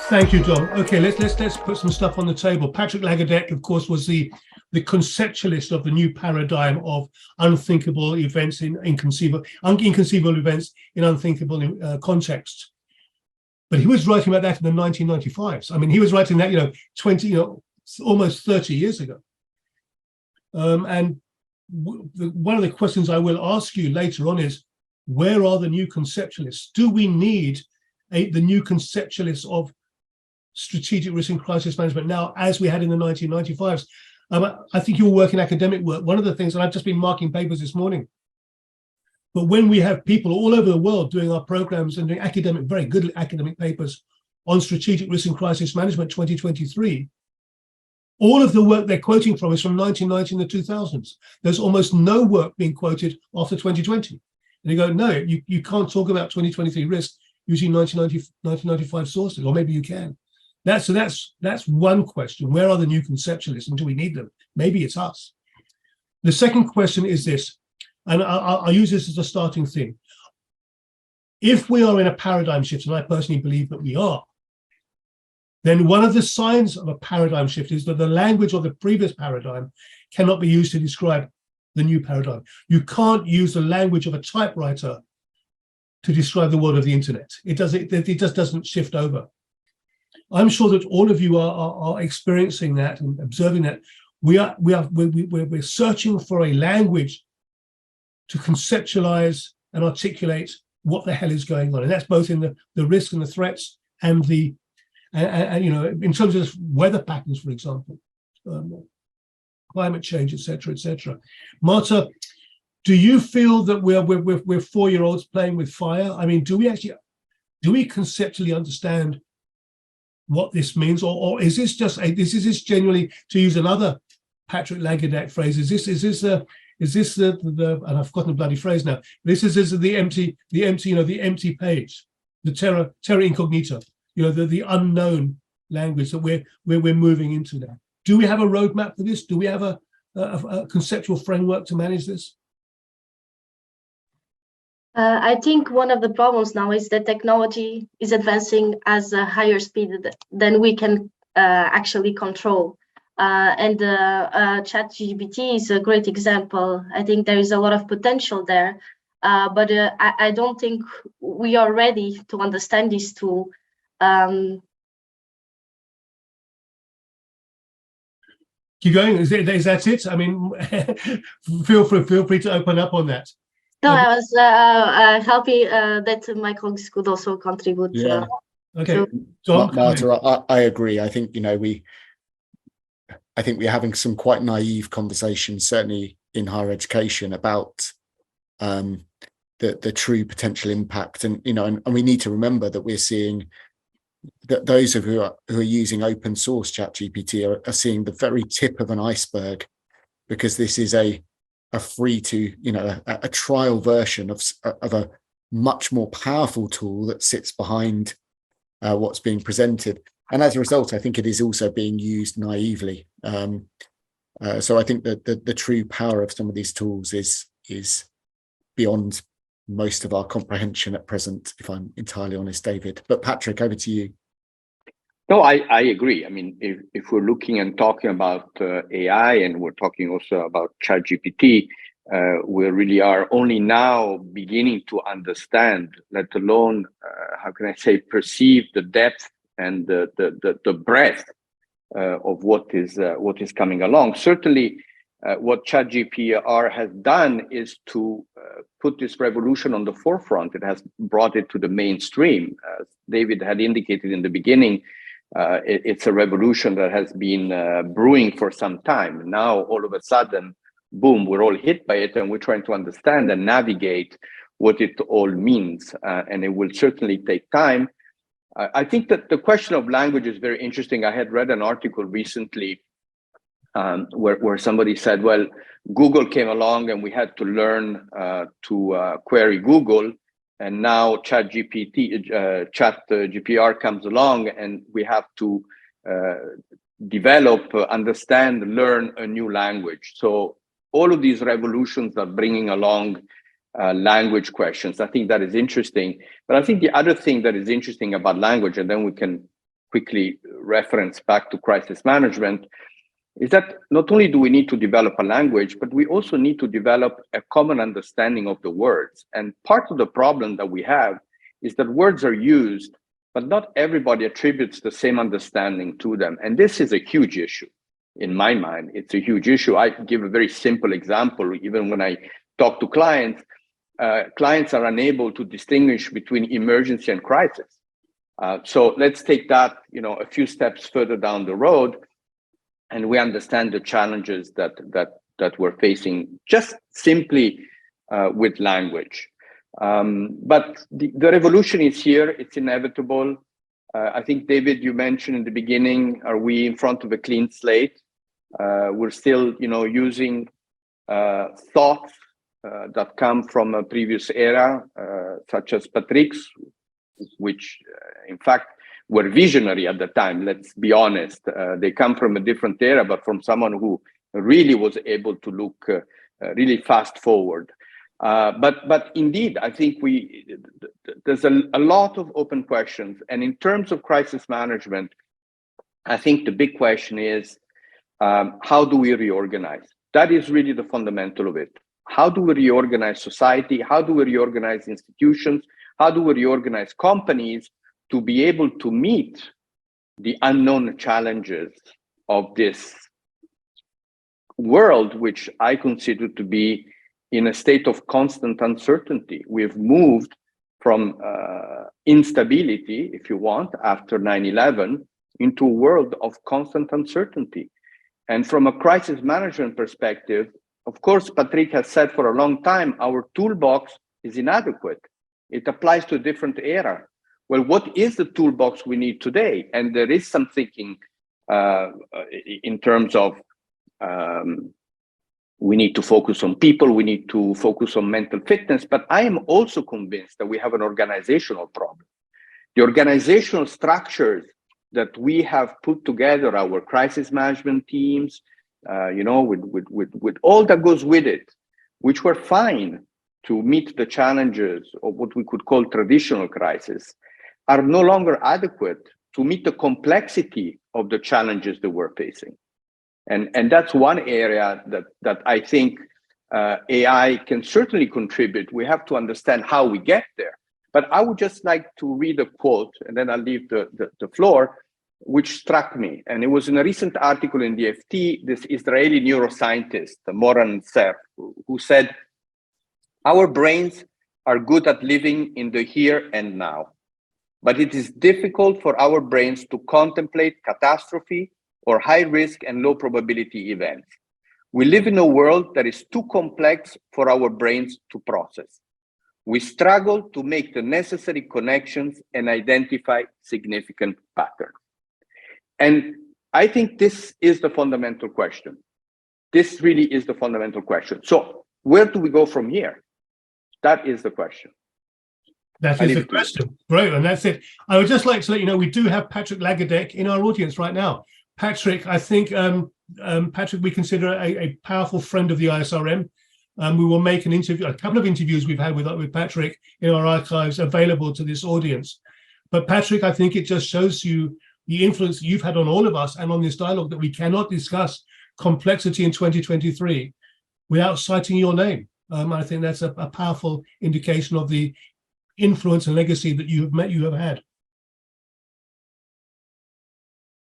Thank you, Dom. Okay, let's put some stuff on the table. Patrick Lagardère, of course, was the conceptualist of the new paradigm of unthinkable events in inconceivable events in unthinkable contexts. But he was writing about that in the 1995s. I mean, he was writing that, 20, almost 30 years ago. And one of the questions I will ask you later on is, where are the new conceptualists? Do we need the new conceptualists of strategic risk and crisis management now, as we had in the 1995s? I think you all work in academic work. One of the things, and I've just been marking papers this morning, but when we have people all over the world doing our programs and doing very good academic papers on strategic risk and crisis management 2023, all of the work they're quoting from is from 1990 and the 2000s. There's almost no work being quoted after 2020. And you go, no, you can't talk about 2023 risk using 1995 sources, or maybe you can. That's one question. Where are the new conceptualists, and do we need them? Maybe it's us. The second question is this, and I'll use this as a starting thing. If we are in a paradigm shift, and I personally believe that we are, then one of the signs of a paradigm shift is that the language of the previous paradigm cannot be used to describe the new paradigm. You can't use the language of a typewriter to describe the world of the internet. It just doesn't shift over. I'm sure that all of you are experiencing that and observing that. We're searching for a language to conceptualize and articulate what the hell is going on, and that's both in the risks and the threats and in terms of weather patterns, for example, climate change, etc., etc. Marta, do you feel that we're 4-year-olds playing with fire? I mean, do we conceptually understand what this means, or is this just this generally, to use another Patrick Lagardère phrase, is this the and I've forgotten the bloody phrase now. This is the empty page, the terra incognita, the unknown language that we're moving into now. Do we have a roadmap for this? Do we have a conceptual framework to manage this? I think one of the problems now is that technology is advancing at a higher speed than we can actually control. And ChatGPT is a great example. I think there is a lot of potential there, but I don't think we are ready to understand this tool. Keep going. Is that it? I mean, feel free to open up on that. No, I was happy that my colleagues could also contribute. Yeah. Okay. So, Marta, I agree. I think I think we're having some quite naive conversations, certainly in higher education, about the true potential impact, and and we need to remember that we're seeing that those who are using open source ChatGPT are seeing the very tip of an iceberg, because this is a free to a trial version of a much more powerful tool that sits behind what's being presented, and as a result I think it is also being used naively. So I think that the true power of some of these tools is beyond most of our comprehension at present, if I'm entirely honest, David. But Patrick, over to you. No, I agree. I mean, if we're looking and talking about AI, and we're talking also about ChatGPT, we really are only now beginning to understand, let alone, how can I say, perceive the depth and the breadth of what is coming along. Certainly, what ChatGPT has done is to put this revolution on the forefront. It has brought it to the mainstream. As David had indicated in the beginning, it's a revolution that has been brewing for some time. Now, all of a sudden, boom, we're all hit by it, and we're trying to understand and navigate what it all means. And it will certainly take time. I think that the question of language is very interesting. I had read an article recently where somebody said, well, Google came along and we had to learn to query Google. And now ChatGPT comes along and we have to develop, understand, learn a new language. So all of these revolutions are bringing along language questions. I think that is interesting. But I think the other thing that is interesting about language, and then we can quickly reference back to crisis management, is that not only do we need to develop a language, but we also need to develop a common understanding of the words. And part of the problem that we have is that words are used, but not everybody attributes the same understanding to them. And this is a huge issue. In my mind, it's a huge issue. I give a very simple example. Even when I talk to clients, clients are unable to distinguish between emergency and crisis. So let's take that, a few steps further down the road, and we understand the challenges that we're facing just simply with language. But the revolution is here. It's inevitable. I think, David, you mentioned in the beginning, are we in front of a clean slate? We're still, using thoughts that come from a previous era, such as Patrick's, which, in fact, were visionary at the time. Let's be honest. They come from a different era, but from someone who really was able to look really fast forward. But indeed, I think there's a lot of open questions. And in terms of crisis management, I think the big question is, how do we reorganize? That is really the fundamental of it. How do we reorganize society? How do we reorganize institutions? How do we reorganize companies to be able to meet the unknown challenges of this world, which I consider to be in a state of constant uncertainty? We've moved from instability, if you want, after 9/11, into a world of constant uncertainty. And from a crisis management perspective, of course, Patrick has said for a long time, our toolbox is inadequate. It applies to a different era. Well, what is the toolbox we need today? And there is some thinking in terms of we need to focus on people, we need to focus on mental fitness, but I am also convinced that we have an organizational problem. The organizational structures that we have put together, our crisis management teams, with all that goes with it, which were fine to meet the challenges of what we could call traditional crisis, are no longer adequate to meet the complexity of the challenges that we're facing. And that's one area that I think AI can certainly contribute. We have to understand how we get there. But I would just like to read a quote, and then I'll leave the floor, which struck me. And it was in a recent article in the FT, this Israeli neuroscientist, Moran Serf, who said, "Our brains are good at living in the here and now, but it is difficult for our brains to contemplate catastrophe or high risk and low probability events. We live in a world that is too complex for our brains to process. We struggle to make the necessary connections and identify significant patterns." And I think this is the fundamental question. This really is the fundamental question. So where do we go from here? That is the question. That is the question. Great, and that's it. I would just like to let you know, we do have Patrick Lagardère in our audience right now. Patrick, I think, Patrick, we consider a powerful friend of the ISRM. We will make a couple of interviews we've had with Patrick in our archives available to this audience. But Patrick, I think it just shows you the influence you've had on all of us and on this dialogue, that we cannot discuss complexity in 2023 without citing your name. I think that's a powerful indication of the influence and legacy that you have had.